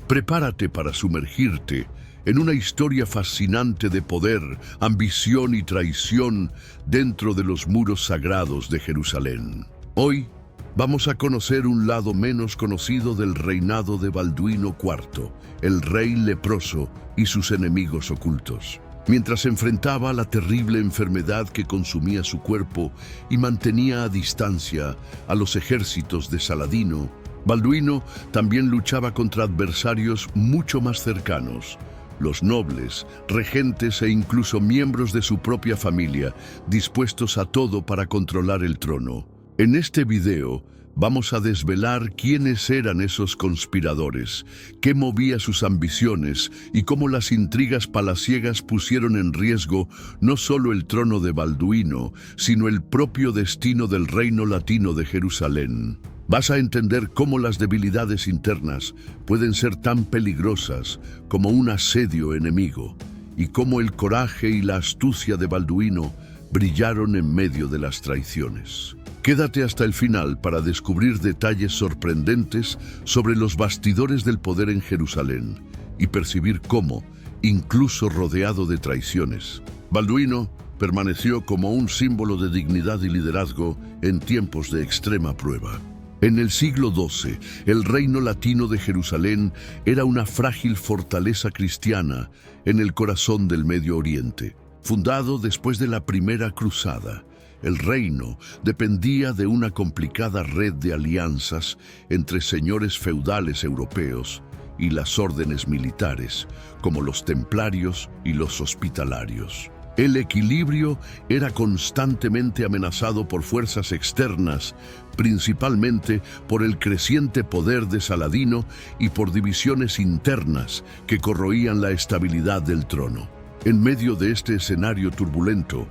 Prepárate para sumergirte en una historia fascinante de poder, ambición y traición dentro de los muros sagrados de Jerusalén. Hoy vamos a conocer un lado menos conocido del reinado de Balduino IV, el rey leproso y sus enemigos ocultos. Mientras enfrentaba la terrible enfermedad que consumía su cuerpo y mantenía a distancia a los ejércitos de Saladino, Balduino también luchaba contra adversarios mucho más cercanos, los nobles, regentes e incluso miembros de su propia familia, dispuestos a todo para controlar el trono. En este video vamos a desvelar quiénes eran esos conspiradores, qué movía sus ambiciones y cómo las intrigas palaciegas pusieron en riesgo no solo el trono de Balduino, sino el propio destino del reino latino de Jerusalén. Vas a entender cómo las debilidades internas pueden ser tan peligrosas como un asedio enemigo, y cómo el coraje y la astucia de Balduino brillaron en medio de las traiciones. Quédate hasta el final para descubrir detalles sorprendentes sobre los bastidores del poder en Jerusalén y percibir cómo, incluso rodeado de traiciones, Balduino permaneció como un símbolo de dignidad y liderazgo en tiempos de extrema prueba. En el siglo XII, el reino latino de Jerusalén era una frágil fortaleza cristiana en el corazón del Medio Oriente. Fundado después de la Primera Cruzada, el reino dependía de una complicada red de alianzas entre señores feudales europeos y las órdenes militares, como los templarios y los hospitalarios. El equilibrio era constantemente amenazado por fuerzas externas, principalmente por el creciente poder de Saladino y por divisiones internas que corroían la estabilidad del trono. En medio de este escenario turbulento,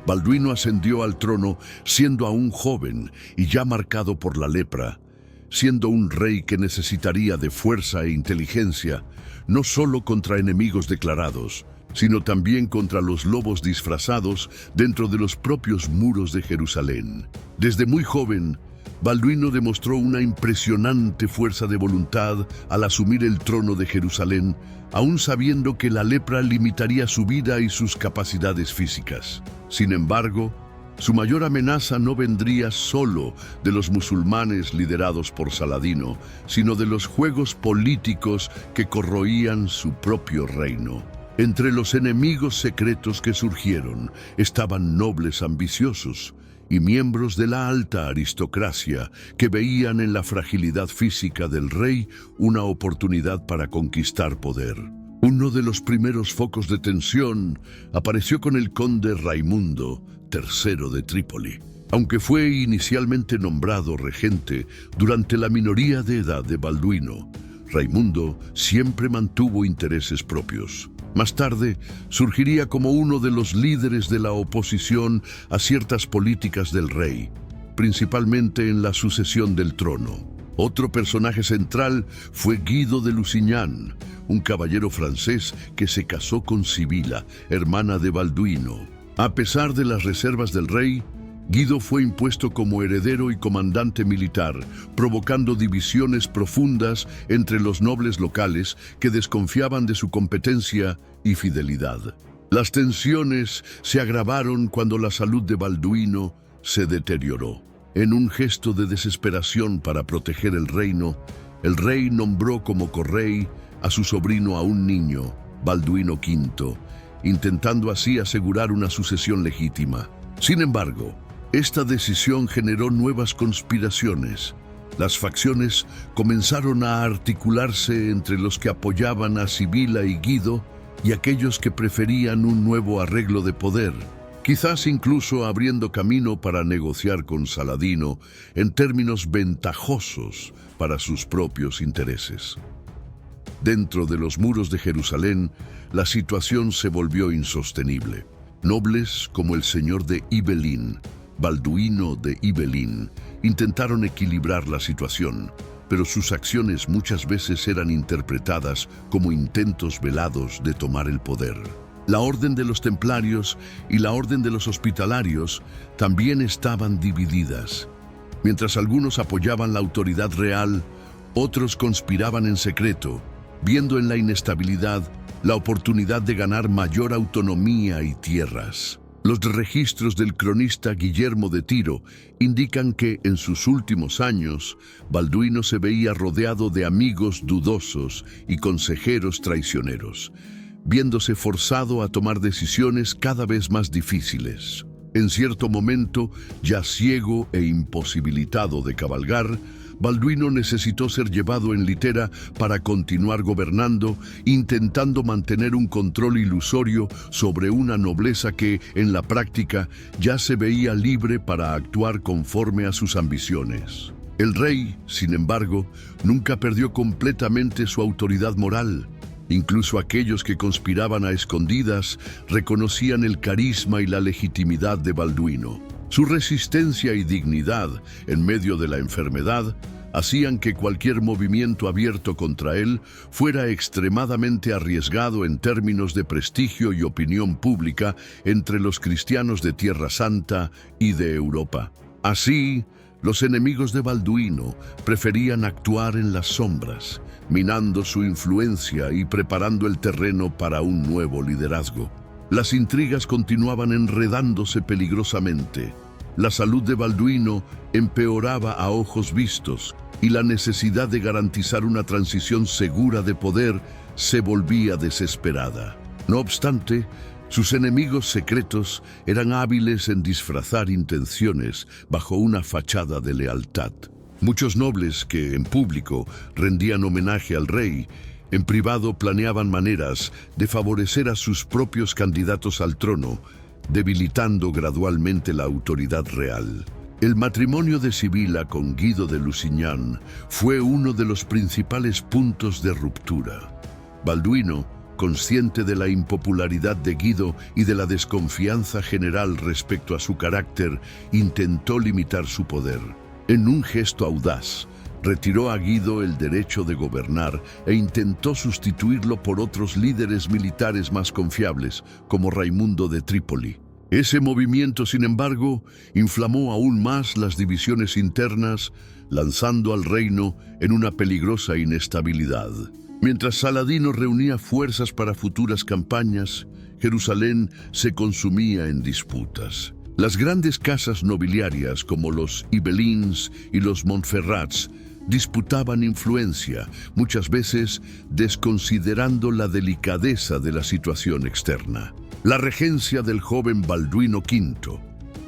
Balduino ascendió al trono siendo aún joven y ya marcado por la lepra, siendo un rey que necesitaría de fuerza e inteligencia, no solo contra enemigos declarados, sino también contra los lobos disfrazados dentro de los propios muros de Jerusalén. Desde muy joven, Balduino demostró una impresionante fuerza de voluntad al asumir el trono de Jerusalén, aún sabiendo que la lepra limitaría su vida y sus capacidades físicas. Sin embargo, su mayor amenaza no vendría solo de los musulmanes liderados por Saladino, sino de los juegos políticos que corroían su propio reino. Entre los enemigos secretos que surgieron estaban nobles ambiciosos y miembros de la alta aristocracia que veían en la fragilidad física del rey una oportunidad para conquistar poder. Uno de los primeros focos de tensión apareció con el conde Raimundo III de Trípoli. Aunque fue inicialmente nombrado regente durante la minoría de edad de Balduino, Raimundo siempre mantuvo intereses propios. Más tarde, surgiría como uno de los líderes de la oposición a ciertas políticas del rey, principalmente en la sucesión del trono. Otro personaje central fue Guido de Lusignan, un caballero francés que se casó con Sibila, hermana de Balduino. A pesar de las reservas del rey, Guido fue impuesto como heredero y comandante militar, provocando divisiones profundas entre los nobles locales que desconfiaban de su competencia y fidelidad. Las tensiones se agravaron cuando la salud de Balduino se deterioró. En un gesto de desesperación para proteger el reino, el rey nombró como correy a su sobrino, a un niño, Balduino V, intentando así asegurar una sucesión legítima. Sin embargo, esta decisión generó nuevas conspiraciones. Las facciones comenzaron a articularse entre los que apoyaban a Sibila y Guido y aquellos que preferían un nuevo arreglo de poder, quizás incluso abriendo camino para negociar con Saladino en términos ventajosos para sus propios intereses. Dentro de los muros de Jerusalén, la situación se volvió insostenible. Nobles como el señor de Ibelín, Balduino de Ibelín, intentaron equilibrar la situación, pero sus acciones muchas veces eran interpretadas como intentos velados de tomar el poder. La orden de los templarios y la orden de los hospitalarios también estaban divididas. Mientras algunos apoyaban la autoridad real, otros conspiraban en secreto, viendo en la inestabilidad la oportunidad de ganar mayor autonomía y tierras. Los registros del cronista Guillermo de Tiro indican que en sus últimos años, Balduino se veía rodeado de amigos dudosos y consejeros traicioneros, viéndose forzado a tomar decisiones cada vez más difíciles. En cierto momento, ya ciego e imposibilitado de cabalgar, Balduino necesitó ser llevado en litera para continuar gobernando, intentando mantener un control ilusorio sobre una nobleza que, en la práctica, ya se veía libre para actuar conforme a sus ambiciones. El rey, sin embargo, nunca perdió completamente su autoridad moral. Incluso aquellos que conspiraban a escondidas reconocían el carisma y la legitimidad de Balduino. Su resistencia y dignidad en medio de la enfermedad hacían que cualquier movimiento abierto contra él fuera extremadamente arriesgado en términos de prestigio y opinión pública entre los cristianos de Tierra Santa y de Europa. Así, los enemigos de Balduino preferían actuar en las sombras, minando su influencia y preparando el terreno para un nuevo liderazgo. Las intrigas continuaban enredándose peligrosamente. La salud de Balduino empeoraba a ojos vistos y la necesidad de garantizar una transición segura de poder se volvía desesperada. No obstante, sus enemigos secretos eran hábiles en disfrazar intenciones bajo una fachada de lealtad. Muchos nobles que, en público, rendían homenaje al rey, en privado planeaban maneras de favorecer a sus propios candidatos al trono, debilitando gradualmente la autoridad real. El matrimonio de Sibila con Guido de Lusignan fue uno de los principales puntos de ruptura. Balduino, consciente de la impopularidad de Guido y de la desconfianza general respecto a su carácter, intentó limitar su poder. En un gesto audaz, retiró a Guido el derecho de gobernar e intentó sustituirlo por otros líderes militares más confiables, como Raimundo de Trípoli. Ese movimiento, sin embargo, inflamó aún más las divisiones internas, lanzando al reino en una peligrosa inestabilidad. Mientras Saladino reunía fuerzas para futuras campañas, Jerusalén se consumía en disputas. Las grandes casas nobiliarias como los Ibelins y los Montferrats disputaban influencia, muchas veces desconsiderando la delicadeza de la situación externa. La regencia del joven Balduino V,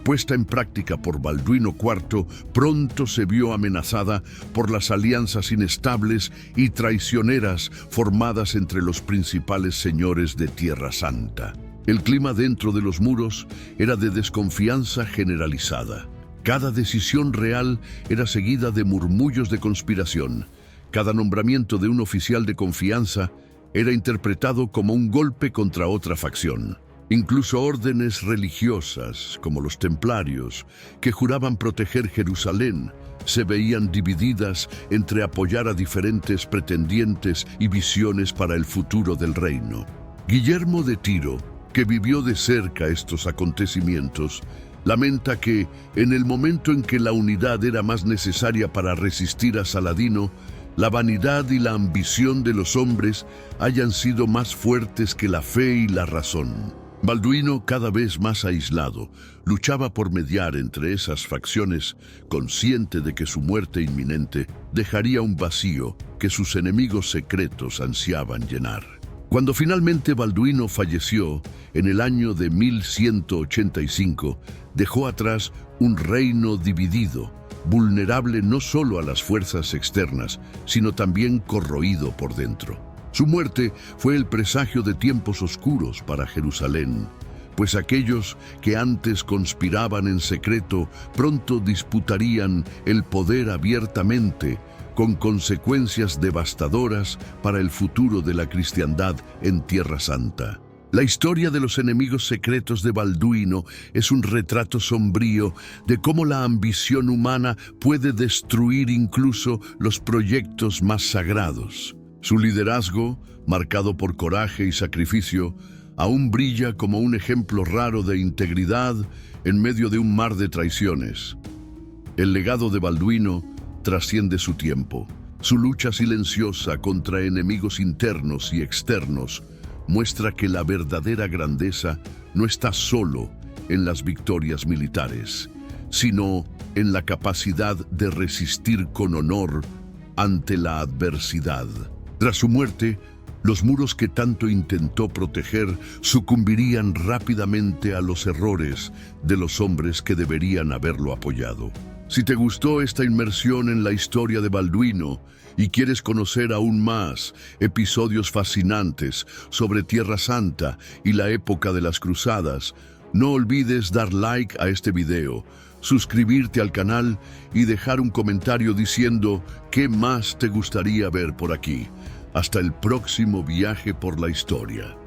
puesta en práctica por Balduino IV, pronto se vio amenazada por las alianzas inestables y traicioneras formadas entre los principales señores de Tierra Santa. El clima dentro de los muros era de desconfianza generalizada. Cada decisión real era seguida de murmullos de conspiración. Cada nombramiento de un oficial de confianza era interpretado como un golpe contra otra facción. Incluso órdenes religiosas, como los templarios, que juraban proteger Jerusalén, se veían divididas entre apoyar a diferentes pretendientes y visiones para el futuro del reino. Guillermo de Tiro, que vivió de cerca estos acontecimientos, lamenta que, en el momento en que la unidad era más necesaria para resistir a Saladino, la vanidad y la ambición de los hombres hayan sido más fuertes que la fe y la razón. Balduino, cada vez más aislado, luchaba por mediar entre esas facciones, consciente de que su muerte inminente dejaría un vacío que sus enemigos secretos ansiaban llenar. Cuando finalmente Balduino falleció, en el año de 1185, dejó atrás un reino dividido, vulnerable no solo a las fuerzas externas, sino también corroído por dentro. Su muerte fue el presagio de tiempos oscuros para Jerusalén, pues aquellos que antes conspiraban en secreto pronto disputarían el poder abiertamente, con consecuencias devastadoras para el futuro de la cristiandad en Tierra Santa. La historia de los enemigos secretos de Balduino es un retrato sombrío de cómo la ambición humana puede destruir incluso los proyectos más sagrados. Su liderazgo, marcado por coraje y sacrificio, aún brilla como un ejemplo raro de integridad en medio de un mar de traiciones. El legado de Balduino trasciende su tiempo, Su lucha silenciosa contra enemigos internos y externos muestra que la verdadera grandeza no está solo en las victorias militares, sino en la capacidad de resistir con honor ante la adversidad. Tras su muerte, los muros que tanto intentó proteger sucumbirían rápidamente a los errores de los hombres que deberían haberlo apoyado. Si te gustó esta inmersión en la historia de Balduino y quieres conocer aún más episodios fascinantes sobre Tierra Santa y la época de las Cruzadas, no olvides dar like a este video, suscribirte al canal y dejar un comentario diciendo qué más te gustaría ver por aquí. Hasta el próximo viaje por la historia.